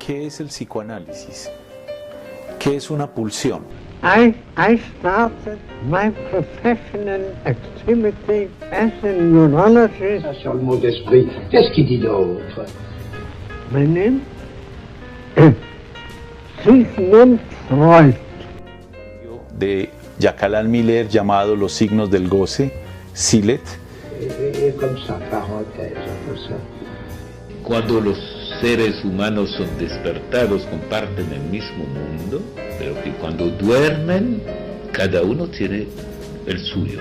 ¿Qué es el psicoanálisis? ¿Qué es una pulsión? I started my professional activity as a neurologist. Sur le mot d'esprit, qu'est-ce qu'il dit d'autre? My name Sigmund Freud. De Jacques Alain Miller llamado Los signos del goce, Silet. Et comme ça, parenthèse, comme ça. Cuando los seres humanos son despertados comparten el mismo mundo, pero que cuando duermen cada uno tiene el suyo.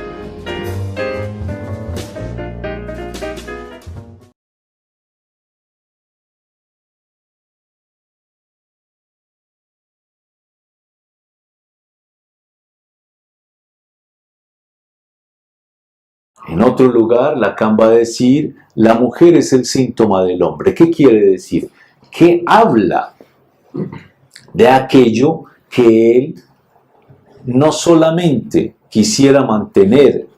En otro lugar, Lacan va a decir, la mujer es el síntoma del hombre. ¿Qué quiere decir? Que habla de aquello que él no solamente quisiera mantener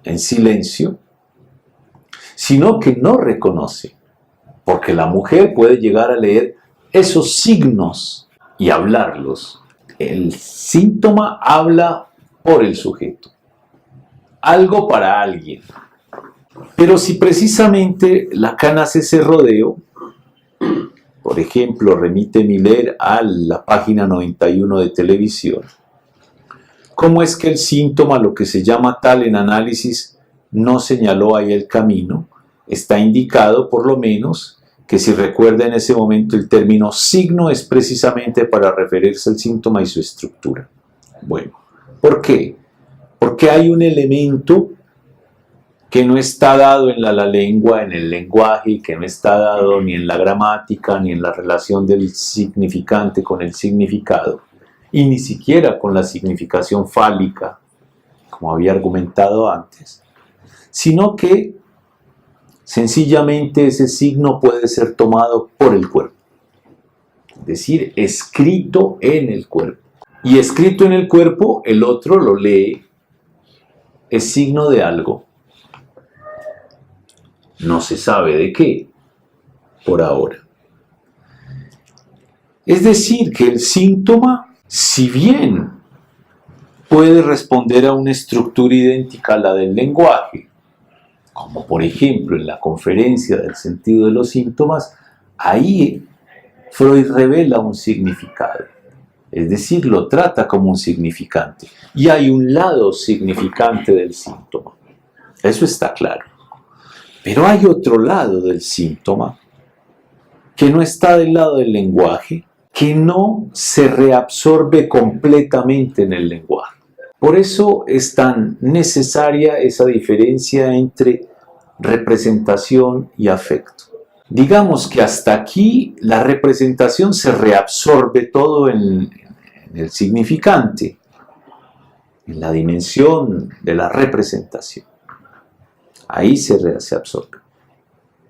en silencio, sino que no reconoce. Porque la mujer puede llegar a leer esos signos y hablarlos. El síntoma habla por el sujeto. Algo para alguien. Pero si precisamente Lacan hace ese rodeo, por ejemplo, remite Miller a la página 91 de televisión, ¿cómo es que el síntoma, lo que se llama tal en análisis, no señaló ahí el camino? Está indicado, por lo menos, que si recuerda en ese momento el término signo es precisamente para referirse al síntoma y su estructura. Bueno, ¿por qué? Porque hay un elemento que no está dado en la lengua, en el lenguaje, que no está dado ni en la gramática, ni en la relación del significante con el significado, y ni siquiera con la significación fálica, como había argumentado antes, sino que sencillamente ese signo puede ser tomado por el cuerpo, es decir, escrito en el cuerpo. Y escrito en el cuerpo, el otro lo lee, es signo de algo. No se sabe de qué, por ahora. Es decir, que el síntoma, si bien puede responder a una estructura idéntica a la del lenguaje, como por ejemplo en la conferencia del sentido de los síntomas, ahí Freud revela un significado. Es decir, lo trata como un significante. Y hay un lado significante del síntoma. Eso está claro. Pero hay otro lado del síntoma que no está del lado del lenguaje, que no se reabsorbe completamente en el lenguaje. Por eso es tan necesaria esa diferencia entre representación y afecto. Digamos que hasta aquí la representación se reabsorbe todo en el significante, en la dimensión de la representación. Ahí se absorbe.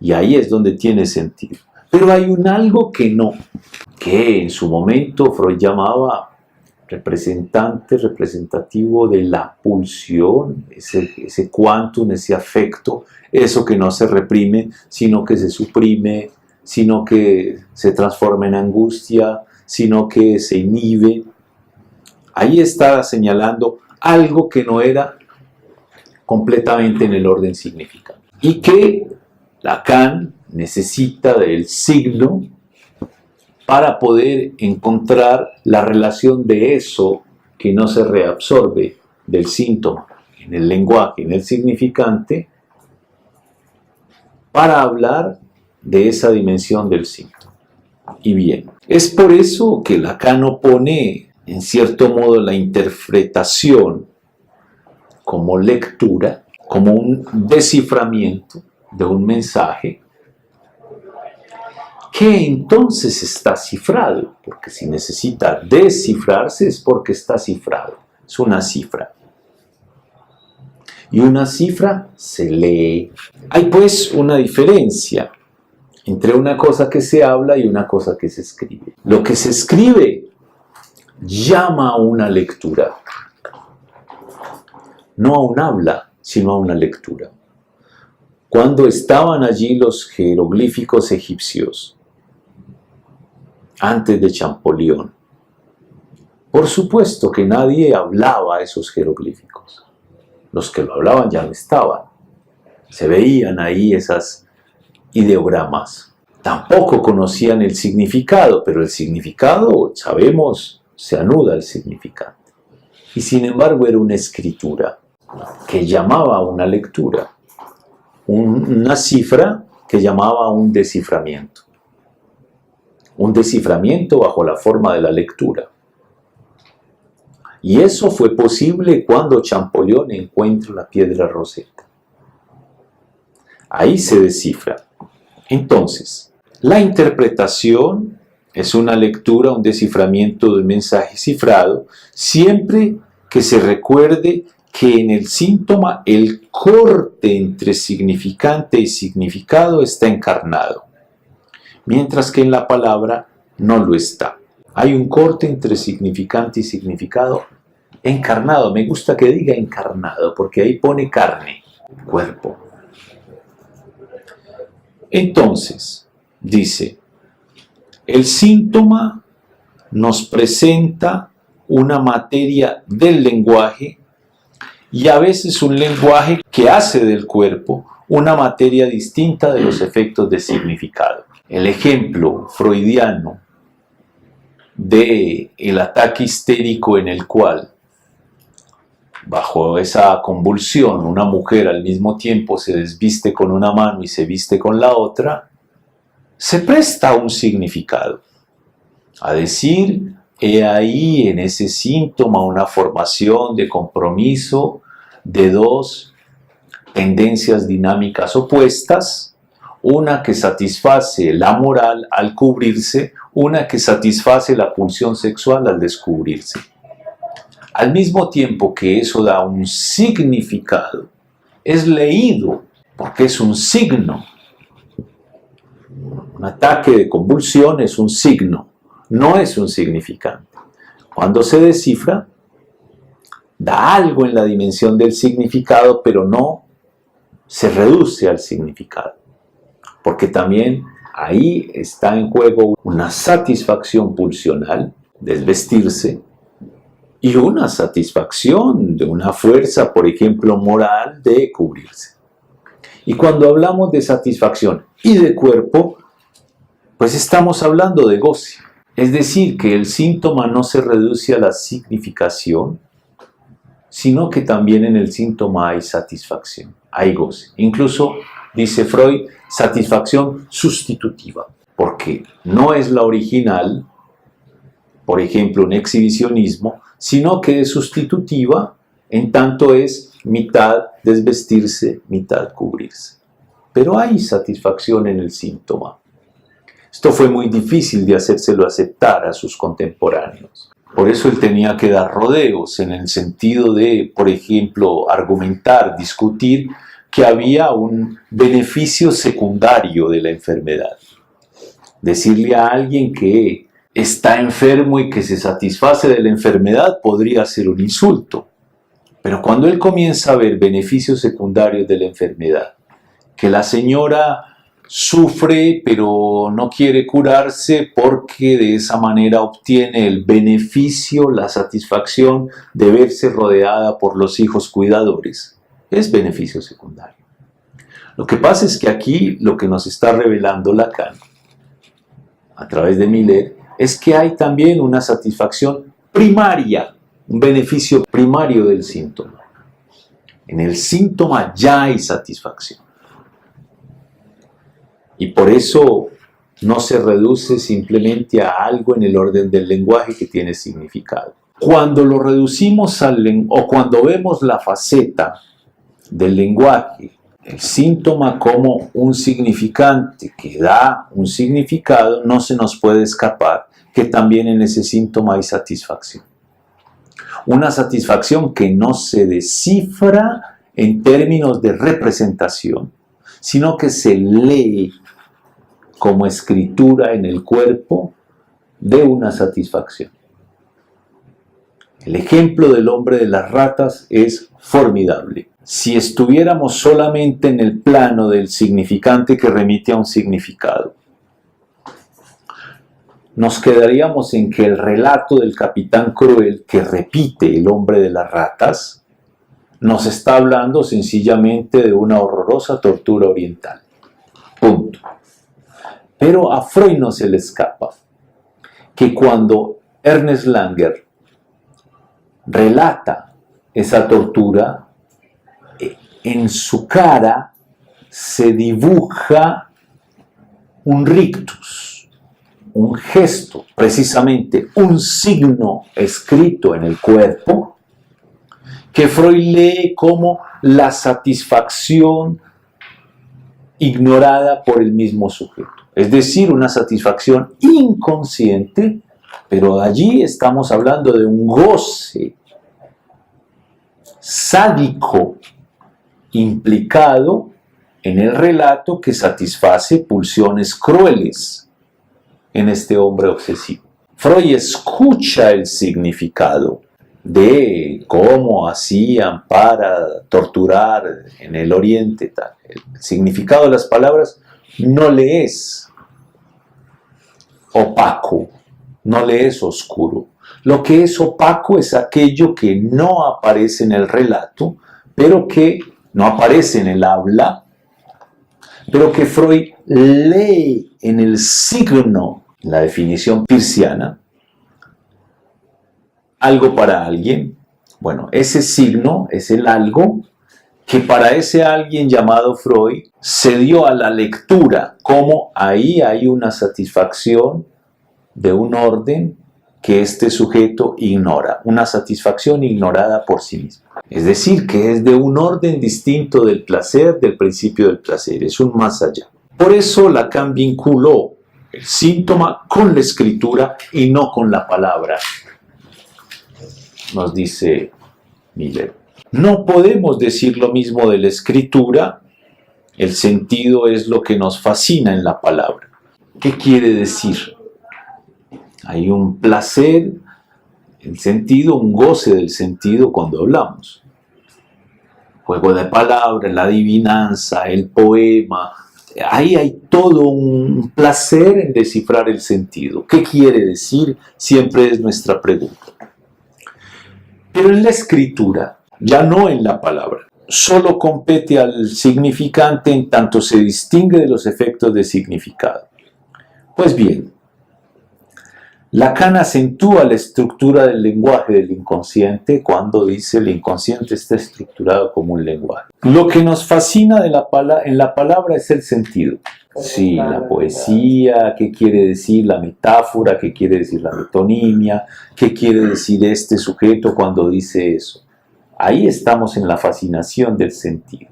Y ahí es donde tiene sentido. Pero hay un algo que no, que en su momento Freud llamaba representativo de la pulsión, ese quantum, ese afecto, eso que no se reprime, sino que se suprime, sino que se transforma en angustia, sino que se inhibe. Ahí está señalando algo que no era completamente en el orden significante. Y que Lacan necesita del signo para poder encontrar la relación de eso que no se reabsorbe del síntoma en el lenguaje, en el significante, para hablar de esa dimensión del síntoma. Y bien, es por eso que Lacan opone, en cierto modo, la interpretación como lectura, como un desciframiento de un mensaje, que entonces está cifrado, porque si necesita descifrarse es porque está cifrado, es una cifra. Y una cifra se lee. Hay pues una diferencia entre una cosa que se habla y una cosa que se escribe. Lo que se escribe llama a una lectura, no a un habla, sino a una lectura. Cuando estaban allí los jeroglíficos egipcios, antes de Champollion. Por supuesto que nadie hablaba esos jeroglíficos. Los que lo hablaban ya no estaban. Se veían ahí esas ideogramas. Tampoco conocían el significado, pero el significado, sabemos, se anuda al significante. Y sin embargo era una escritura que llamaba a una lectura, una cifra que llamaba a un desciframiento bajo la forma de la lectura. Y eso fue posible cuando Champollion encuentra la piedra Rosetta. Ahí se descifra. Entonces, la interpretación es una lectura, un desciframiento del mensaje cifrado, siempre que se recuerde que en el síntoma el corte entre significante y significado está encarnado, mientras que en la palabra no lo está. Hay un corte entre significante y significado encarnado. Me gusta que diga encarnado, porque ahí pone carne, cuerpo. Entonces, dice, el síntoma nos presenta una materia del lenguaje y a veces un lenguaje que hace del cuerpo una materia distinta de los efectos de significado. El ejemplo freudiano del ataque histérico en el cual, bajo esa convulsión, una mujer al mismo tiempo se desviste con una mano y se viste con la otra, se presta un significado. A decir, he ahí en ese síntoma una formación de compromiso de dos tendencias dinámicas opuestas, una que satisface la moral al cubrirse, una que satisface la pulsión sexual al descubrirse. Al mismo tiempo que eso da un significado, es leído porque es un signo. Un ataque de convulsión es un signo, no es un significante. Cuando se descifra, da algo en la dimensión del significado, pero no se reduce al significado. Porque también ahí está en juego una satisfacción pulsional, desvestirse, y una satisfacción de una fuerza, por ejemplo, moral, de cubrirse. Y cuando hablamos de satisfacción y de cuerpo, pues estamos hablando de goce. Es decir, que el síntoma no se reduce a la significación, sino que también en el síntoma hay satisfacción, hay goce. Incluso, dice Freud, satisfacción sustitutiva, porque no es la original, por ejemplo, un exhibicionismo, sino que es sustitutiva, en tanto es mitad desvestirse, mitad cubrirse. Pero hay satisfacción en el síntoma. Esto fue muy difícil de hacérselo aceptar a sus contemporáneos. Por eso él tenía que dar rodeos en el sentido de, por ejemplo, argumentar, discutir que había un beneficio secundario de la enfermedad. Decirle a alguien que está enfermo y que se satisface de la enfermedad podría ser un insulto. Pero cuando él comienza a ver beneficios secundarios de la enfermedad, que la señora sufre pero no quiere curarse porque de esa manera obtiene el beneficio, la satisfacción de verse rodeada por los hijos cuidadores, es beneficio secundario. Lo que pasa es que aquí lo que nos está revelando Lacan, a través de Miller, es que hay también una satisfacción primaria, un beneficio primario del síntoma. En el síntoma ya hay satisfacción. Y por eso no se reduce simplemente a algo en el orden del lenguaje que tiene significado. Cuando lo reducimos o cuando vemos la faceta del lenguaje, el síntoma como un significante que da un significado, no se nos puede escapar que también en ese síntoma hay satisfacción. Una satisfacción que no se descifra en términos de representación, sino que se lee como escritura en el cuerpo de una satisfacción. El ejemplo del hombre de las ratas es formidable. Si estuviéramos solamente en el plano del significante que remite a un significado, nos quedaríamos en que el relato del capitán cruel que repite el hombre de las ratas nos está hablando sencillamente de una horrorosa tortura oriental. Punto. Pero a Freud no se le escapa que cuando Ernest Langer relata esa tortura, en su cara se dibuja un rictus, un gesto, precisamente un signo escrito en el cuerpo, que Freud lee como la satisfacción ignorada por el mismo sujeto. Es decir, una satisfacción inconsciente, pero allí estamos hablando de un goce sádico implicado en el relato que satisface pulsiones crueles en este hombre obsesivo. Freud escucha el significado de cómo hacían para torturar en el Oriente. Tal. El significado de las palabras no le es opaco, no le es oscuro. Lo que es opaco es aquello que no aparece en el relato, pero que no aparece en el habla, pero que Freud lee en el signo, en la definición peirciana, algo para alguien. Bueno, ese signo es el algo que para ese alguien llamado Freud se dio a la lectura, como ahí hay una satisfacción de un orden que este sujeto ignora, una satisfacción ignorada por sí mismo. Es decir, que es de un orden distinto del placer, del principio del placer, es un más allá. Por eso Lacan vinculó el síntoma con la escritura y no con la palabra, nos dice Miller. No podemos decir lo mismo de la escritura, el sentido es lo que nos fascina en la palabra. ¿Qué quiere decir? Hay un placer, el sentido, un goce del sentido cuando hablamos. Juego de palabras, la adivinanza, el poema. Ahí hay todo un placer en descifrar el sentido. ¿Qué quiere decir? Siempre es nuestra pregunta. Pero en la escritura, ya no en la palabra, solo compete al significante en tanto se distingue de los efectos de significado. Pues bien, Lacan acentúa la estructura del lenguaje del inconsciente cuando dice el inconsciente está estructurado como un lenguaje. Lo que nos fascina en la palabra es el sentido. Sí, la poesía, qué quiere decir la metáfora, qué quiere decir la metonimia, qué quiere decir este sujeto cuando dice eso. Ahí estamos en la fascinación del sentido.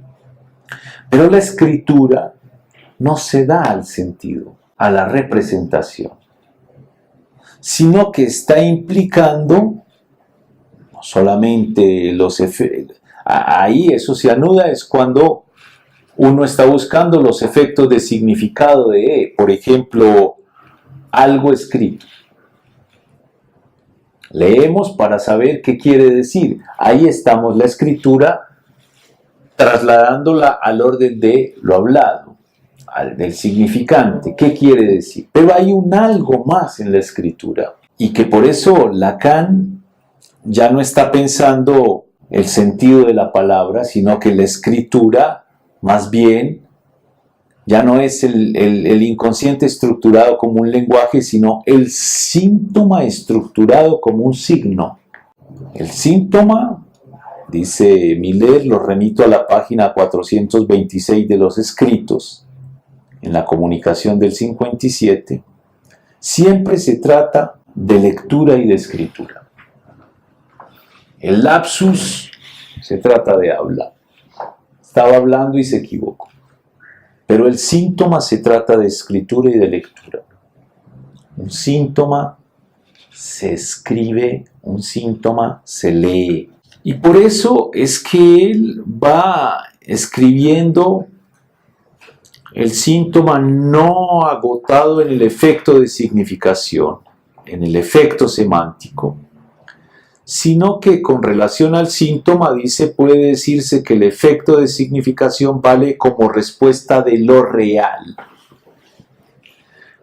Pero la escritura no se da al sentido, a la representación, sino que está implicando no solamente los efectos. Ahí eso se anuda, es cuando uno está buscando los efectos de significado de, por ejemplo, algo escrito. Leemos para saber qué quiere decir. Ahí estamos la escritura trasladándola al orden de lo hablado, del significante. ¿Qué quiere decir? Pero hay un algo más en la escritura y que por eso Lacan ya no está pensando el sentido de la palabra, sino que la escritura más bien ya no es el inconsciente estructurado como un lenguaje, sino el síntoma estructurado como un signo. El síntoma, dice Miller, lo remito a la página 426 de los escritos, en la comunicación del 57, siempre se trata de lectura y de escritura. El lapsus se trata de habla. Estaba hablando y se equivocó. Pero el síntoma se trata de escritura y de lectura. Un síntoma se escribe, un síntoma se lee. Y por eso es que él va escribiendo el síntoma no agotado en el efecto de significación, en el efecto semántico, sino que con relación al síntoma, dice, puede decirse que el efecto de significación vale como respuesta de lo real.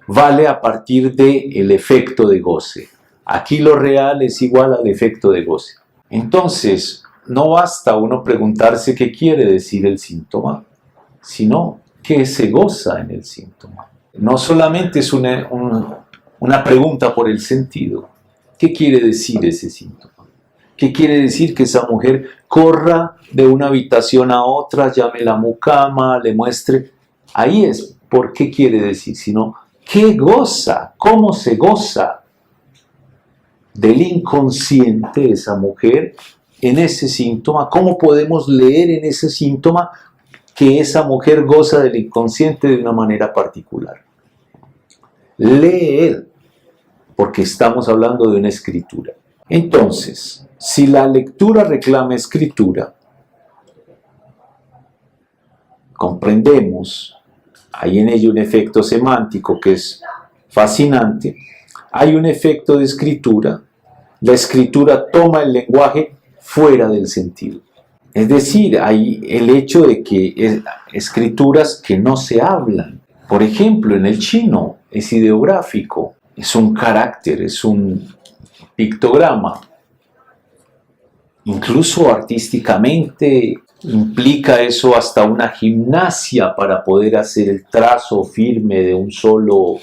vale a partir del efecto de goce. Aquí lo real es igual al efecto de goce. Entonces, no basta uno preguntarse qué quiere decir el síntoma, sino qué se goza en el síntoma. No solamente es una pregunta por el sentido. ¿Qué quiere decir ese síntoma? ¿Qué quiere decir que esa mujer corra de una habitación a otra, llame la mucama, le muestre? Ahí es por qué quiere decir, sino qué goza, cómo se goza del inconsciente esa mujer en ese síntoma, cómo podemos leer en ese síntoma que esa mujer goza del inconsciente de una manera particular. Leer, porque estamos hablando de una escritura. Entonces, si la lectura reclama escritura, comprendemos, hay en ello un efecto semántico que es fascinante, hay un efecto de escritura, la escritura toma el lenguaje fuera del sentido. Es decir, hay el hecho de que escrituras que no se hablan. Por ejemplo, en el chino es ideográfico, es un carácter, es un pictograma. Incluso artísticamente implica eso hasta una gimnasia para poder hacer el trazo firme de un solo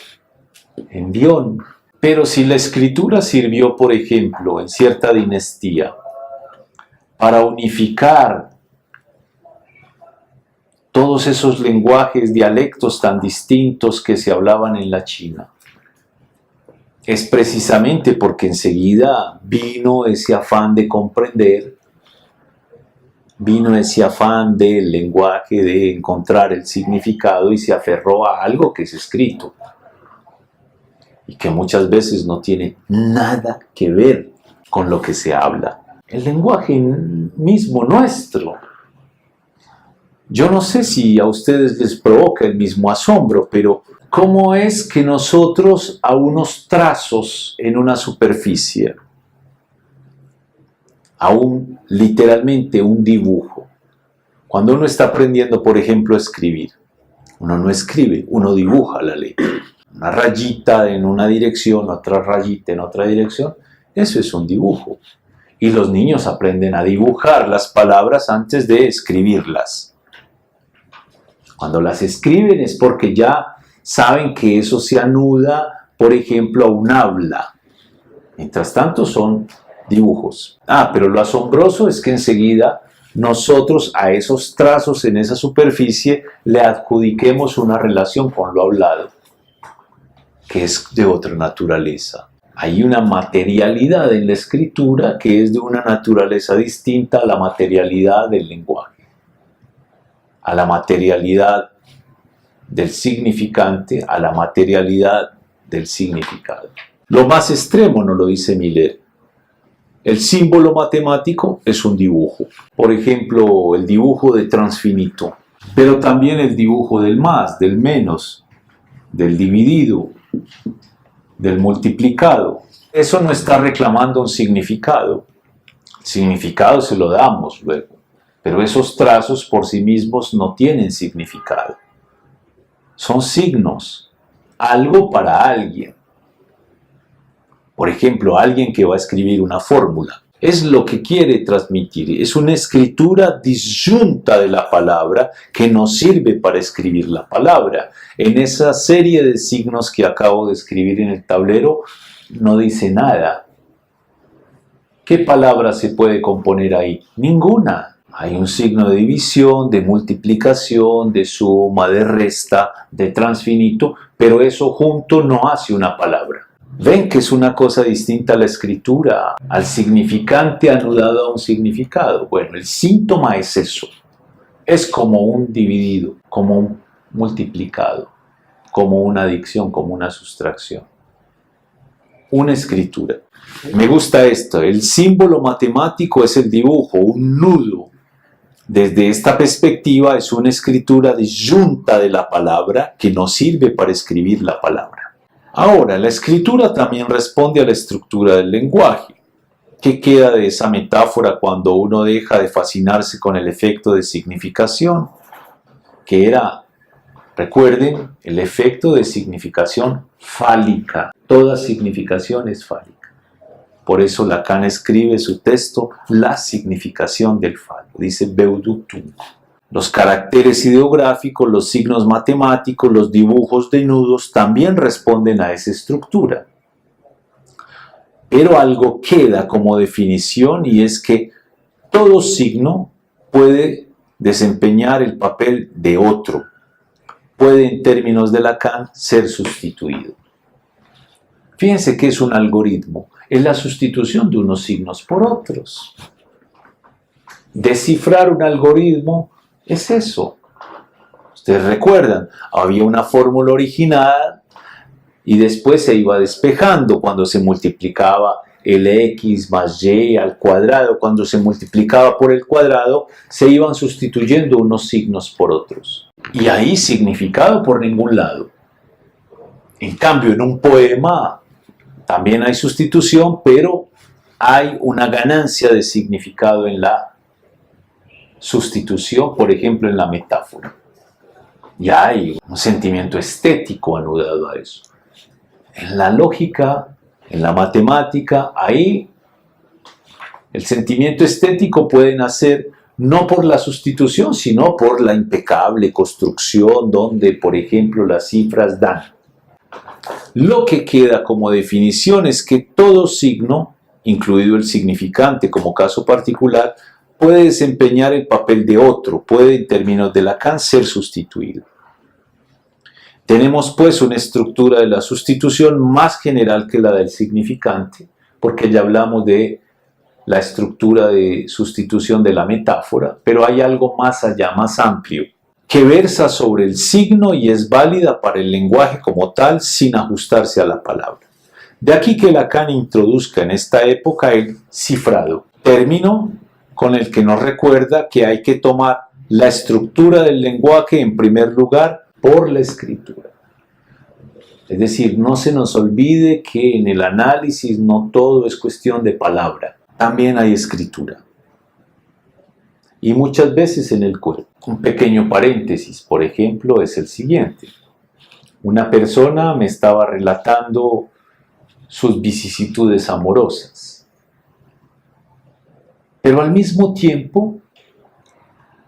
envión. Pero si la escritura sirvió, por ejemplo, en cierta dinastía, para unificar todos esos lenguajes, dialectos tan distintos que se hablaban en la China, es precisamente porque enseguida vino ese afán de comprender, vino ese afán del lenguaje, de encontrar el significado y se aferró a algo que es escrito y que muchas veces no tiene nada que ver con lo que se habla. El lenguaje mismo nuestro. Yo no sé si a ustedes les provoca el mismo asombro, pero ¿cómo es que nosotros a unos trazos en una superficie, a literalmente un dibujo, cuando uno está aprendiendo, por ejemplo, a escribir, uno no escribe, uno dibuja la letra. Una rayita en una dirección, otra rayita en otra dirección, eso es un dibujo. Y los niños aprenden a dibujar las palabras antes de escribirlas. Cuando las escriben es porque ya saben que eso se anuda, por ejemplo, a un habla. Mientras tanto son dibujos. Pero lo asombroso es que enseguida nosotros a esos trazos en esa superficie le adjudiquemos una relación con lo hablado, que es de otra naturaleza. Hay una materialidad en la escritura que es de una naturaleza distinta a la materialidad del lenguaje, a la materialidad del significante, a la materialidad del significado. Lo más extremo nos lo dice Miller. El símbolo matemático es un dibujo. Por ejemplo, el dibujo de transfinito, pero también el dibujo del más, del menos, del dividido, del multiplicado. Eso no está reclamando un significado. El significado se lo damos luego, pero esos trazos por sí mismos no tienen significado. Son signos, algo para alguien. Por ejemplo, alguien que va a escribir una fórmula. Es lo que quiere transmitir. Es una escritura disyunta de la palabra que nos sirve para escribir la palabra. En esa serie de signos que acabo de escribir en el tablero, no dice nada. ¿Qué palabra se puede componer ahí? Ninguna. Hay un signo de división, de multiplicación, de suma, de resta, de transfinito, pero eso junto no hace una palabra. ¿Ven que es una cosa distinta a la escritura, al significante anudado a un significado? Bueno, el síntoma es eso. Es como un dividido, como un multiplicado, como una adicción, como una sustracción. Una escritura. Me gusta esto. El símbolo matemático es el dibujo, un nudo. Desde esta perspectiva es una escritura disyunta de la palabra que nos sirve para escribir la palabra. Ahora, la escritura también responde a la estructura del lenguaje. ¿Qué queda de esa metáfora cuando uno deja de fascinarse con el efecto de significación? Que era Recuerden el efecto de significación fálica. Toda significación es fálica. Por eso Lacan escribe su texto La significación del falo. Dice Beudutum. Los caracteres ideográficos, los signos matemáticos, los dibujos de nudos también responden a esa estructura. Pero algo queda como definición y es que todo signo puede desempeñar el papel de otro. Puede, en términos de Lacan, ser sustituido. Fíjense que es un algoritmo. Es la sustitución de unos signos por otros. Descifrar un algoritmo es eso. Ustedes recuerdan, había una fórmula original y después se iba despejando cuando se multiplicaba el x más y al cuadrado. Cuando se multiplicaba por el cuadrado, se iban sustituyendo unos signos por otros. Y ahí significado por ningún lado. En cambio, en un poema también hay sustitución, pero hay una ganancia de significado en la sustitución, por ejemplo, en la metáfora. Y hay un sentimiento estético anudado a eso. En la lógica, en la matemática, ahí el sentimiento estético puede nacer no por la sustitución, sino por la impecable construcción donde, por ejemplo, las cifras dan. Lo que queda como definición es que todo signo, incluido el significante como caso particular, puede desempeñar el papel de otro, puede, en términos de Lacan, ser sustituido. Tenemos pues una estructura de la sustitución más general que la del significante, porque ya hablamos de la estructura de sustitución de la metáfora, pero hay algo más allá, más amplio, que versa sobre el signo y es válida para el lenguaje como tal sin ajustarse a la palabra. De aquí que Lacan introduzca en esta época el cifrado, término con el que nos recuerda que hay que tomar la estructura del lenguaje en primer lugar por la escritura. Es decir, no se nos olvide que en el análisis no todo es cuestión de palabra, también hay escritura. Y muchas veces en el cuerpo. Un pequeño paréntesis, por ejemplo, es el siguiente. Una persona me estaba relatando sus vicisitudes amorosas. Pero al mismo tiempo,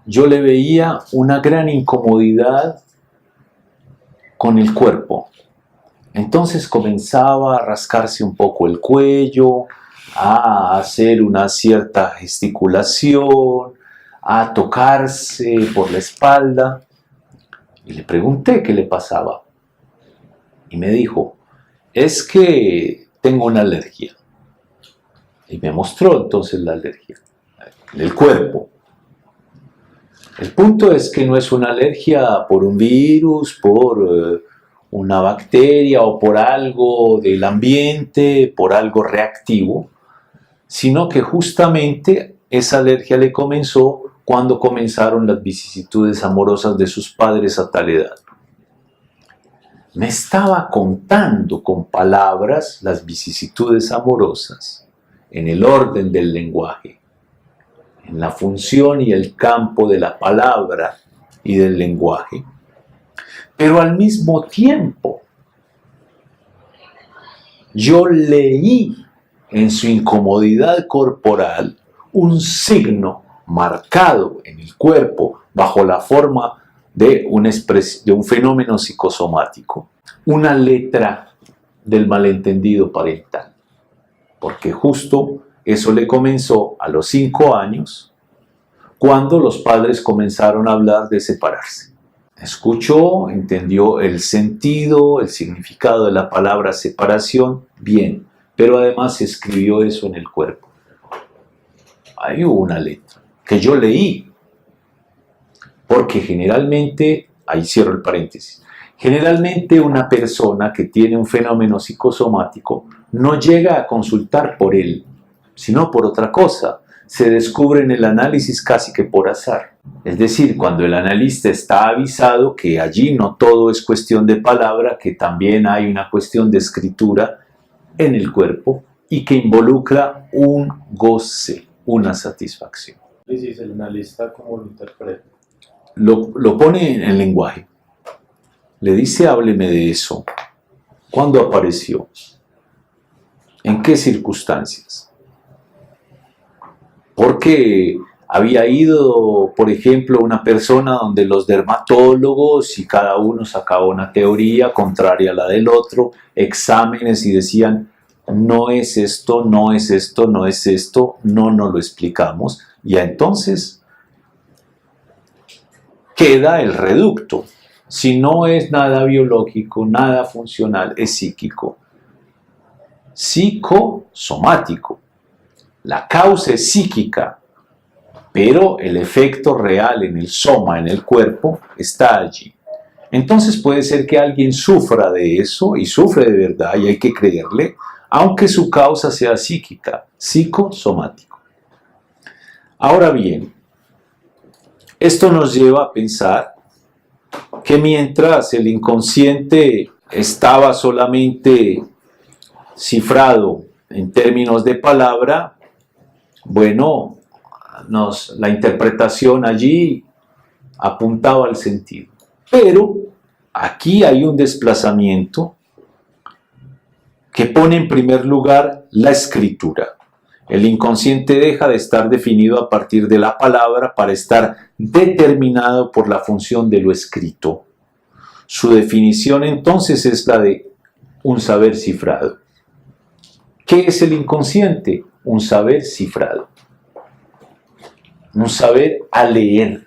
yo le veía una gran incomodidad con el cuerpo. Entonces comenzaba a rascarse un poco el cuello, a hacer una cierta gesticulación, a tocarse por la espalda. Y le pregunté qué le pasaba. Y me dijo, es que tengo una alergia. Y me mostró entonces la alergia en el cuerpo. El punto es que no es una alergia por un virus, por una bacteria o por algo del ambiente, por algo reactivo, sino que justamente esa alergia le comenzó cuando comenzaron las vicisitudes amorosas de sus padres a tal edad. Me estaba contando con palabras las vicisitudes amorosas en el orden del lenguaje, en la función y el campo de la palabra y del lenguaje. Pero al mismo tiempo, yo leí en su incomodidad corporal un signo marcado en el cuerpo bajo la forma de un fenómeno psicosomático, una letra del malentendido parental, porque justo eso le comenzó a los 5 años, cuando los padres comenzaron a hablar de separarse. Escuchó, entendió el sentido, el significado de la palabra separación, bien, pero además escribió eso en el cuerpo. Ahí hubo una letra que yo leí, porque generalmente, ahí cierro el paréntesis, generalmente una persona que tiene un fenómeno psicosomático no llega a consultar por él, sino por otra cosa. Se descubre en el análisis casi que por azar. Es decir, cuando el analista está avisado que allí no todo es cuestión de palabra, que también hay una cuestión de escritura en el cuerpo y que involucra un goce, una satisfacción. ¿Y si el analista cómo lo interpreta? Lo pone en el lenguaje. le dice, hábleme de eso. ¿Cuándo apareció? ¿En qué circunstancias? Porque había ido, por ejemplo, una persona donde los dermatólogos y cada uno sacaba una teoría contraria a la del otro, exámenes y decían, no es esto, no es esto, no es esto, no nos lo explicamos. Y entonces queda el reducto. Si no es nada biológico, nada funcional, es psíquico. Psicosomático. La causa es psíquica, pero el efecto real en el soma, en el cuerpo, está allí. Entonces puede ser que alguien sufra de eso, y sufre de verdad, y hay que creerle, aunque su causa sea psíquica, psicosomático. Ahora bien, esto nos lleva a pensar que mientras el inconsciente estaba solamente cifrado en términos de palabra, bueno, la interpretación allí apuntaba al sentido. Pero aquí hay un desplazamiento que pone en primer lugar la escritura. El inconsciente deja de estar definido a partir de la palabra para estar determinado por la función de lo escrito. Su definición entonces es la de un saber cifrado. ¿Qué es el inconsciente? Un saber cifrado. Un saber a leer,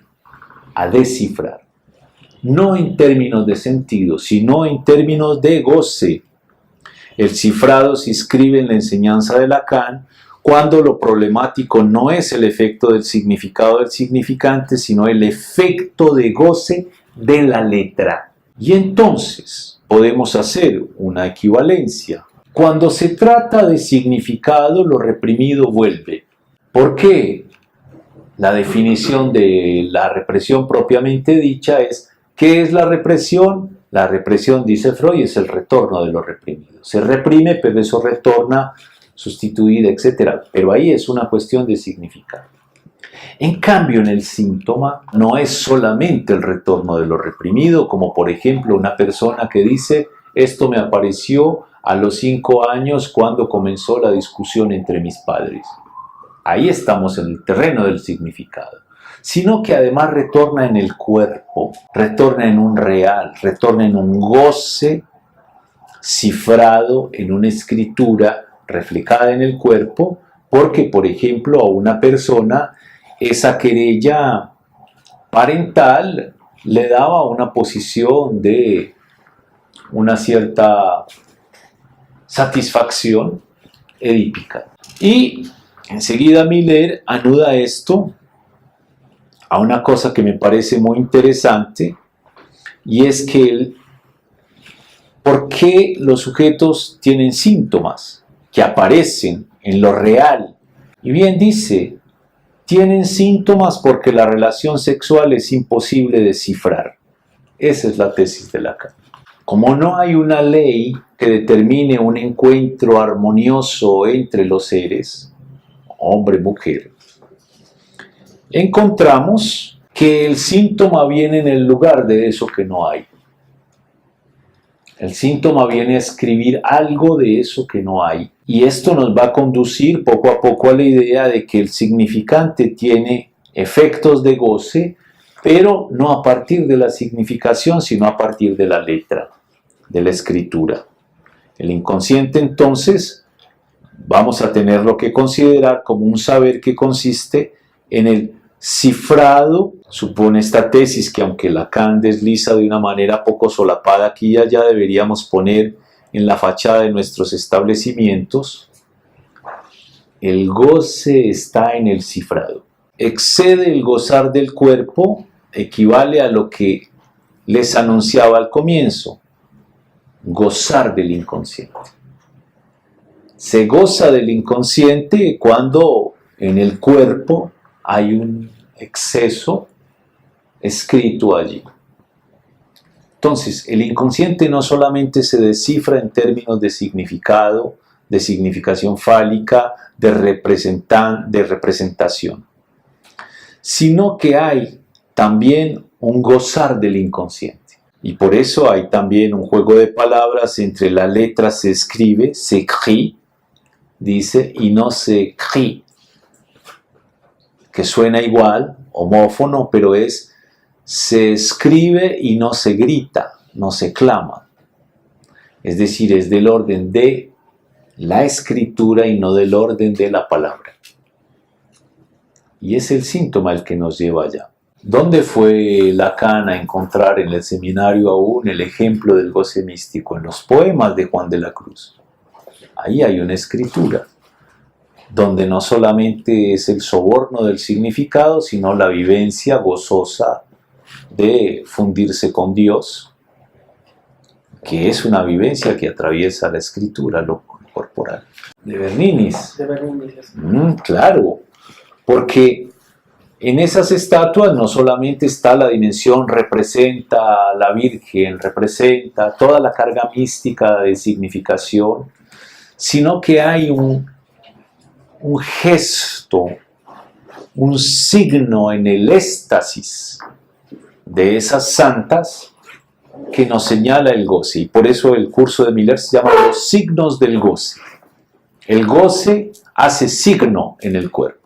a descifrar. No en términos de sentido, sino en términos de goce. El cifrado se inscribe en la enseñanza de Lacan cuando lo problemático no es el efecto del significado del significante, sino el efecto de goce de la letra. Y entonces podemos hacer una equivalencia. Cuando se trata de significado, lo reprimido vuelve. ¿Por qué? La definición de la represión propiamente dicha es, ¿qué es la represión? La represión, dice Freud, es el retorno de lo reprimido. Se reprime, pero eso retorna sustituida, etc. Pero ahí es una cuestión de significado. En cambio, en el síntoma no es solamente el retorno de lo reprimido, como por ejemplo una persona que dice, esto me apareció a los 5 años cuando comenzó la discusión entre mis padres. Ahí estamos en el terreno del significado. Sino que además retorna en el cuerpo, retorna en un real, retorna en un goce cifrado en una escritura reflejada en el cuerpo, porque, por ejemplo, a una persona esa querella parental le daba una posición de una cierta satisfacción edípica. Y enseguida Miller anuda esto a una cosa que me parece muy interesante, y es que ¿por qué los sujetos tienen síntomas que aparecen en lo real? Y bien dice, tienen síntomas porque la relación sexual es imposible de cifrar. Esa es la tesis de Lacan. Como no hay una ley que determine un encuentro armonioso entre los seres, hombre-mujer, encontramos que el síntoma viene en el lugar de eso que no hay. El síntoma viene a escribir algo de eso que no hay. Y esto nos va a conducir poco a poco a la idea de que el significante tiene efectos de goce, pero no a partir de la significación, sino a partir de la letra, de la escritura. El inconsciente, entonces, vamos a tenerlo que considerar como un saber que consiste en el cifrado. Supone esta tesis que, aunque Lacan desliza de una manera poco solapada aquí y allá, deberíamos poner en la fachada de nuestros establecimientos: el goce está en el cifrado. Excede el gozar del cuerpo, equivale a lo que les anunciaba al comienzo: gozar del inconsciente. Se goza del inconsciente cuando en el cuerpo hay un exceso escrito allí. Entonces, el inconsciente no solamente se descifra en términos de significado, de significación fálica, de representación, sino que hay también un gozar del inconsciente. Y por eso hay también un juego de palabras entre la letra se escribe, s'écrit, dice, y no se crie, que suena igual, homófono, pero es se escribe y no se grita, no se clama. Es decir, es del orden de la escritura y no del orden de la palabra. Y es el síntoma el que nos lleva allá. ¿Dónde fue Lacan a encontrar en el seminario aún el ejemplo del goce místico? En los poemas de Juan de la Cruz. Ahí hay una escritura, donde no solamente es el soborno del significado, sino la vivencia gozosa de fundirse con Dios, que es una vivencia que atraviesa la escritura, lo corporal. De Bernini's. De Bernini's. Claro, porque en esas estatuas no solamente está la dimensión, representa a la Virgen, representa toda la carga mística de significación, sino que hay un gesto, un signo en el éxtasis de esas santas que nos señala el goce. Y por eso el curso de Miller se llama Los signos del goce. El goce hace signo en el cuerpo.